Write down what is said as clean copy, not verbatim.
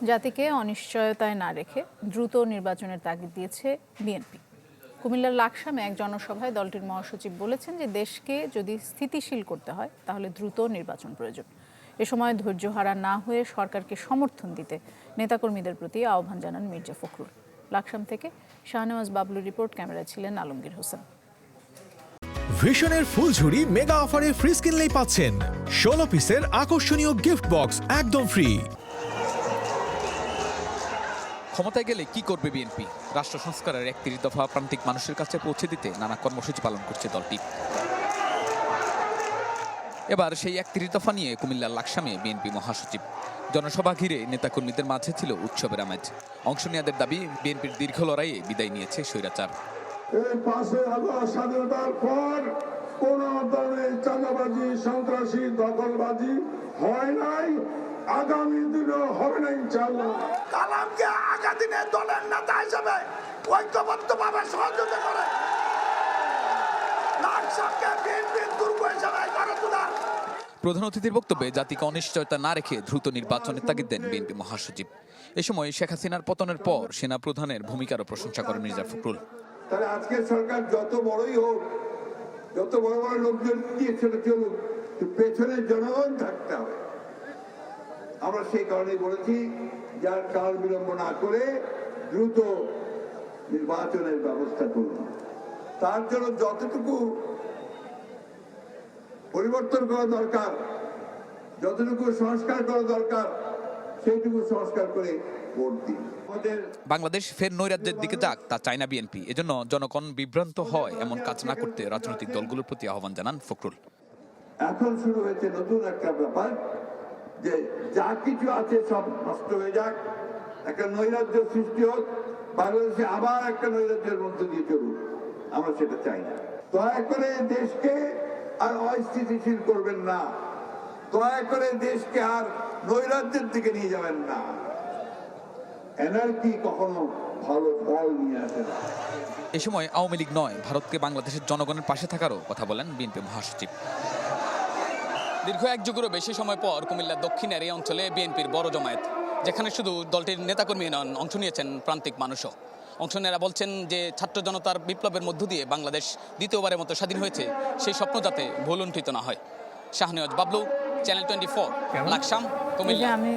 জাতিকে অনিশ্চয়তায় না রেখে দ্রুত নির্বাচনের তাগিদ দিয়েছে বিএনপি। কুমিল্লার লাকসামে এক জনসভায় দলটির মহাসচিব বলেছেন যে দেশকে যদি স্থিতিশীল করতে হয় তাহলে দ্রুত নির্বাচন প্রয়োজন। এ সময় ধৈর্যহারা না হয়ে সরকারকে সমর্থন দিতে নেতাকর্মীদের প্রতি আহ্বান জানান মির্জা ফখরুল। লাকসাম থেকে শাহনেওয়াজ বাবলুর রিপোর্ট, ক্যামেরায় ছিলেন আলমগীর হোসেন। ভিশনের ফুলঝুরি মেগা অফারে ফ্রিজ কিনলেই পাচ্ছেন 16 পিসের আকর্ষণীয় গিফট বক্স একদম ফ্রি। ক্ষমতায় গেলে কি করবে বিএনপি? রাষ্ট্র সংস্কারের ৩১ দফা প্রান্তিক মানুষের কাছে পৌঁছে দিতে নানা কর্মসূচি পালন করছে দলটি। এবার সেই ৩১ দফা নিয়ে কুমিল্লার লাকসামে বিএনপি মহাসচিব। জনসভা ঘিরে নেতাকর্মীদের মাঝে ছিল উৎসবের আমেজ। অংশ নেওয়াদের দাবি, বিএনপির দীর্ঘ লড়াইয়ে বিদায় নিয়েছে স্বৈরাচার। এই ৫ই আগস্ট স্বাধীনতার পর কোন ধরনের চাঁদাবাজি, সন্ত্রাসী, দখলবাজি হয় নাই, আগামী দিনও হবে না ইনশাআল্লাহ। কালামকে আগামী দিনে দলের নেতা হিসেবে ঐক্যবদ্ধভাবে সহযোগিতা করে লাকসামকে বিএনপির দুর্গ হিসেবে গড়ে তোলা। প্রধান অতিথির বক্তব্যে জাতিকে অনিশ্চয়তা না রেখে দ্রুত নির্বাচনের তাগিদ দেন বিএনপি মহাসচিব। এ সময় শেখ হাসিনার পতনের পর সেনা প্রধানের ভূমিকারও প্রশংসা করেন মির্জা ফখরুল। তাহলে আজকের সরকার যত বড়ই হোক, যত বড় বড় লোকজন দিয়ে ছেড়ে চলুক, পেছনে জনগণ থাকতে হবে। আমরা সেই কারণে বলেছি, যার কাল বিলম্ব না করে দ্রুত নির্বাচনের ব্যবস্থা করুন। তার জন্য যতটুকু পরিবর্তন করা দরকার, যতটুকু সংস্কার করা দরকার, সেইটুকু সংস্কার করে ভোট দিন। বাংলাদেশ ফের নৈরাজ্যের দিকে যাক তা চায় না বিএনপি। এজন্য জনগণ বিভ্রান্ত হয় এমন কাজ না করতে রাজনৈতিক দলগুলোর প্রতি আহ্বান জানান ফখরুল। এখন শুরু হয়েছে নতুন একটা ব্যাপার, যে যা কিছু আছে সব নষ্ট হয়ে যাক, একটা নৈরাজ্য সৃষ্টি হোক, বাংলাদেশে আবার একটা নৈরাজ্যের মধ্যে দিয়ে চলুক। আমরা সেটা চাই না। দয়া করে দেশকে আর অস্থিতিশীল করবেন না, দয়া করে দেশকে আর নৈরাজ্যের দিকে নিয়ে যাবেন না। এনার্জি কখনো ভালো ফল নিয়ে আসে না। এ সময় আওয়ামী লীগ নয়, ভারতকে বাংলাদেশের জনগণের পাশে থাকারও কথা বলেন বিএনপি মহাসচিব। দীর্ঘ এক যুগেরও বেশি সময় পর কুমিল্লার দক্ষিণের এই অঞ্চলে বিএনপির বড় জমায়েত, যেখানে শুধু দলটির নেতাকর্মী নন, অংশ নিয়েছেন প্রান্তিক মানুষও। অংশ নেওয়ারা বলছেন যে ছাত্র জনতার বিপ্লবের মধ্য দিয়ে বাংলাদেশ দ্বিতীয়বারের মতো স্বাধীন হয়েছে, সেই স্বপ্ন যাতে ভুলুণ্ঠিত না হয়। শাহনেওয়াজ বাবলু, চ্যানেল 24, লাকসাম, কুমিল্লা। আমি